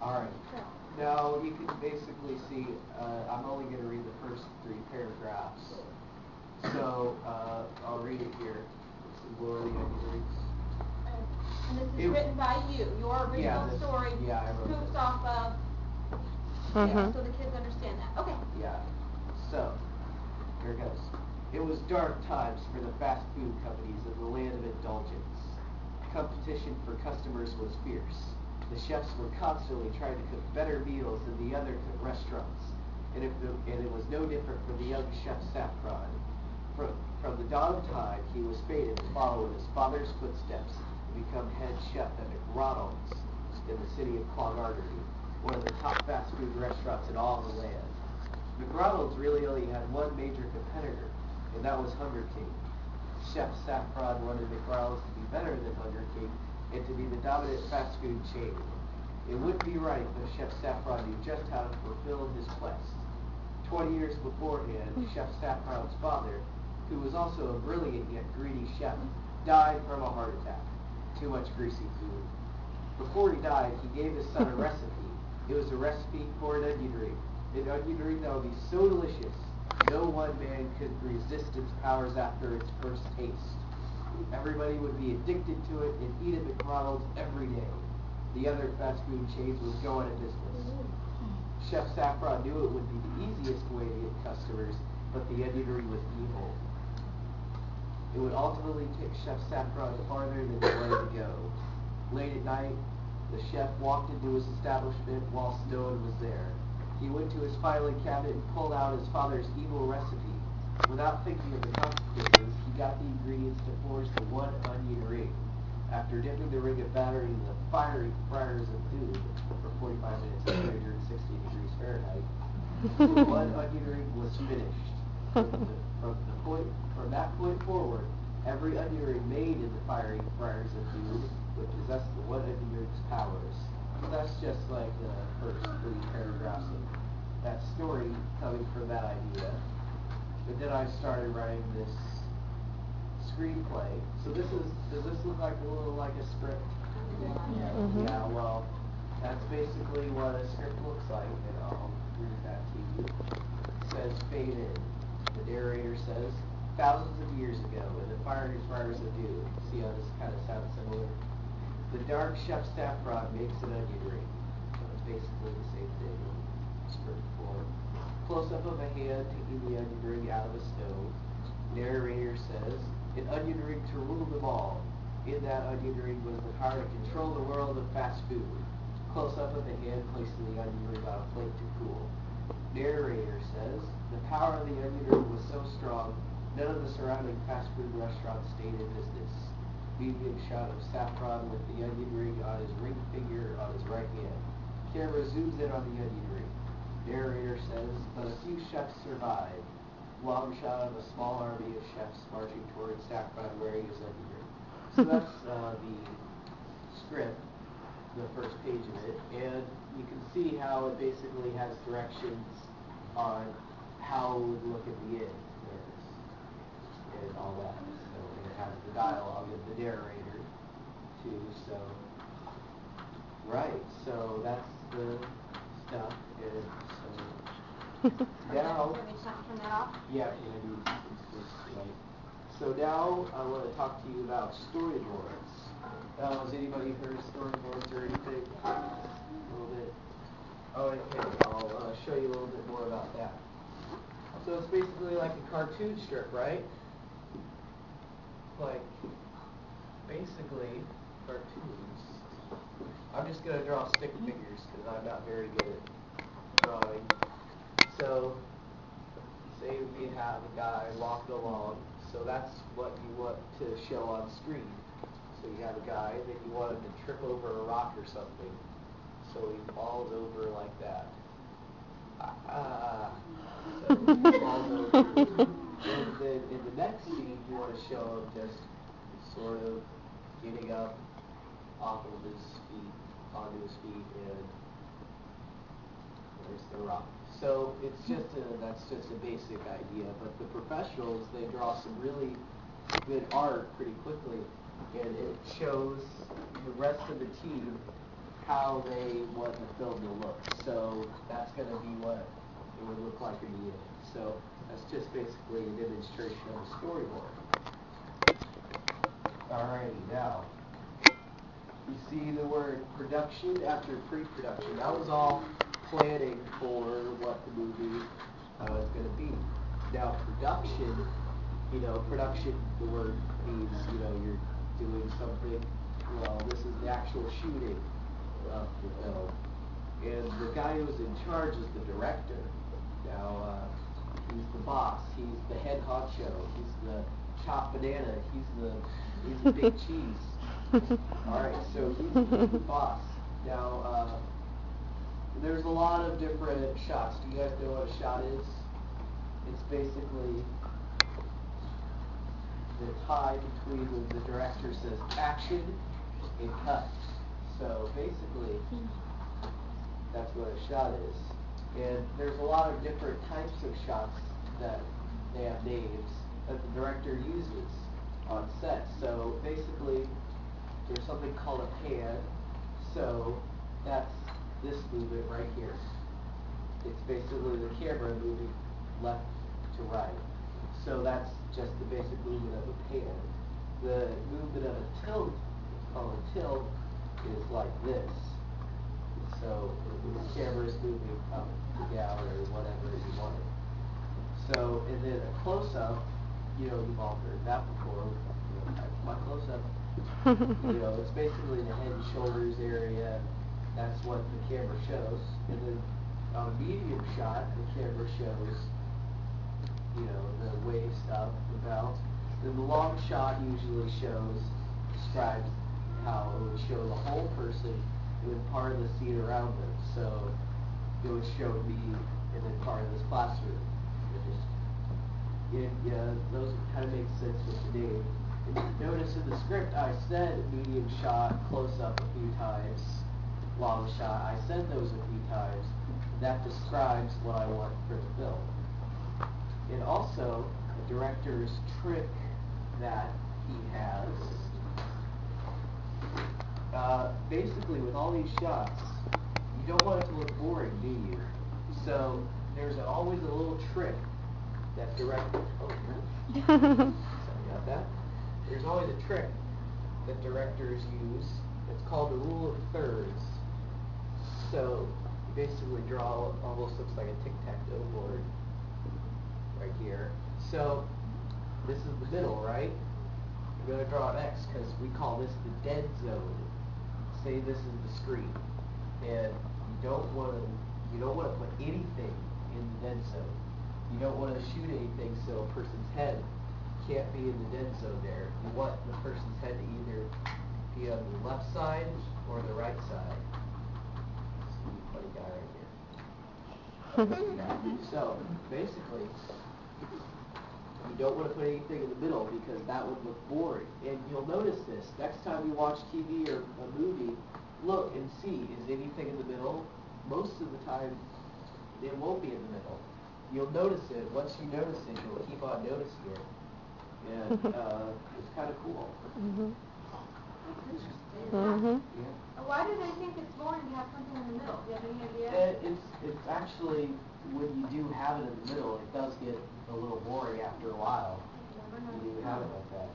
All right. Now you can basically see, I'm only going to read the first 3 paragraphs. So I'll read it here. This is Lord of the Onion Rings. And this is written by you. Your original story scoops off of, so the kids understand that. Okay. Yeah. So, here it goes. It was dark times for the fast food companies in the land of indulgence. Competition for customers was fierce. The chefs were constantly trying to cook better meals than the other restaurants, and it was no different for the young chef Saffron. From the dawn of time, he was fated to follow in his father's footsteps and become head chef at McDonald's in the city of Clogarty, one of the top fast food restaurants in all the land. McDonald's really only had one major competitor, and that was Hunger King. Chef Saffron wanted McDonald's to be better than Hunger King and to be the dominant fast food chain. It wouldn't be right, but Chef Saffron knew just how to fulfill his quest. 20 years beforehand, Chef Saffron's father, who was also a brilliant yet greedy chef, died from a heart attack. Too much greasy food. Before he died, he gave his son a recipe. It was a recipe for an onion ring. An onion ring that would be so delicious, no one man could resist its powers after its first taste. Everybody would be addicted to it and eat at McDonald's every day. The other fast food chains would go out of business. Chef Saffron knew it would be the easiest way to get customers, but the onion ring was evil. It would ultimately take Chef Saffron farther than he wanted to go. Late at night, the chef walked into his establishment whilst no one was there. He went to his filing cabinet and pulled out his father's evil recipe. Without thinking of the consequences, he got the ingredients to forge the one onion ring. After dipping the ring of batter in the fiery fryers of food for 45 minutes at 360 degrees Fahrenheit, the one onion ring was finished. From that point forward, every onion ring made in the fiery fryers of food would possess the one onion ring's powers. So that's just like the first 3 paragraphs of that story coming from that idea. But then I started writing this screenplay. So does this look like a little like a script? Yeah, well, that's basically what a script looks like, and I'll read that to you. It says, fade in. The narrator says, thousands of years ago, in the fiery fires of dew. See how this kind of sounds similar? The dark chef Saffron makes an onion ring. So it's basically the same thing in script form. Close-up of a hand taking the onion ring out of a stove. Narrator says, an onion ring to rule them all. In that onion ring was the power to control the world of fast food. Close-up of the hand placing the onion ring on a plate to cool. Narrator says, the power of the onion ring was so strong, none of the surrounding fast food restaurants stayed in business. Medium shot of Saffron with the onion ring on his ring finger on his right hand. Camera zooms in on the onion ring. Narrator says, but a few chefs survived. Long shot of a small army of chefs marching towards Saffron wearing his onion ring. So that's the script, the first page of it, and you can see how it basically has directions on how it would look at the end and all that. So it has the dialogue of the narrator too. So right, so that's the stuff. And so now, turn that off? yeah, right. So now I want to talk to you about storyboards. Has anybody heard of storyboards or anything? A little bit. Oh, okay. I'll show you a little bit more about that. So it's basically like a cartoon strip, right? Like, basically, cartoons. I'm just going to draw stick figures because I'm not very good at drawing. So, say we have a guy walking along, so that's what you want to show on screen. So you have a guy that you want him to trip over a rock or something. So he falls over like that. So he falls over. And then in the next scene, you want to show him just sort of getting up off of his feet, onto his feet, and there's the rock. So it's just that's just a basic idea, but the professionals, they draw some really good art pretty quickly, and it shows the rest of the team how they want the film to look. So that's going to be what it would look like in the end. So that's just basically a demonstration of a storyboard. Alrighty, now, you see the word production after pre-production. That was all planning for what the movie is going to be. Now, production, production, the word means, you're doing something, well, this is the actual shooting of the film. And the guy who's in charge is the director. Now, he's the boss, he's the head honcho, he's the chopped banana, he's the big cheese. Alright, so he's the boss. Now, there's a lot of different shots. Do you guys know what a shot is? It's basically the time between when the director says action and cut. So basically, that's what a shot is. And there's a lot of different types of shots that they have names that the director uses on set. So basically, there's something called a pan. So that's this movement right here. It's basically the camera moving left to right. So that's just the basic movement of a pan. The movement of a tilt, called a tilt, is like this. So the camera is moving up or down or whatever you want it. So, and then a close-up, you've all heard that before. My close-up, it's basically the head and shoulders area. That's what the camera shows. And then on a medium shot, the camera shows, the waist up, the belt. Then the long shot usually describes how it would show the whole person and then part of the scene around them. So it would show me and then part of this classroom. Those kind of make sense with the name. And you notice in the script I said medium shot, close up a few times, long shot. I said those a few times. That describes what I want for the film. And also, a director's trick that he has, basically with all these shots, you don't want it to look boring, do you? So there's always a little trick that directors, sorry about that. There's always a trick that directors use. It's called the rule of thirds. So you basically draw almost looks like a tic-tac-toe board right here. So this is the middle, right? I'm going to draw an X because we call this the dead zone. Say this is the screen, and you don't want to put anything in the dead zone. You don't want to shoot anything so a person's head can't be in the dead zone there. You want the person's head to either be on the left side or the right side. Funny guy right here. So basically, you don't want to put anything in the middle because that would look boring. And you'll notice this next time you watch TV or a movie. Look and see, is anything in the middle? Most of the time, it won't be in the middle. You'll notice it. Once you notice it, you'll keep on noticing it. And it's kind of cool. Mm-hmm. Mm-hmm. Yeah. Why do they think it's boring to have something in the middle? Do you have any idea? It's actually, when you do have it in the middle, it does get a little boring after a while. You do have it like that.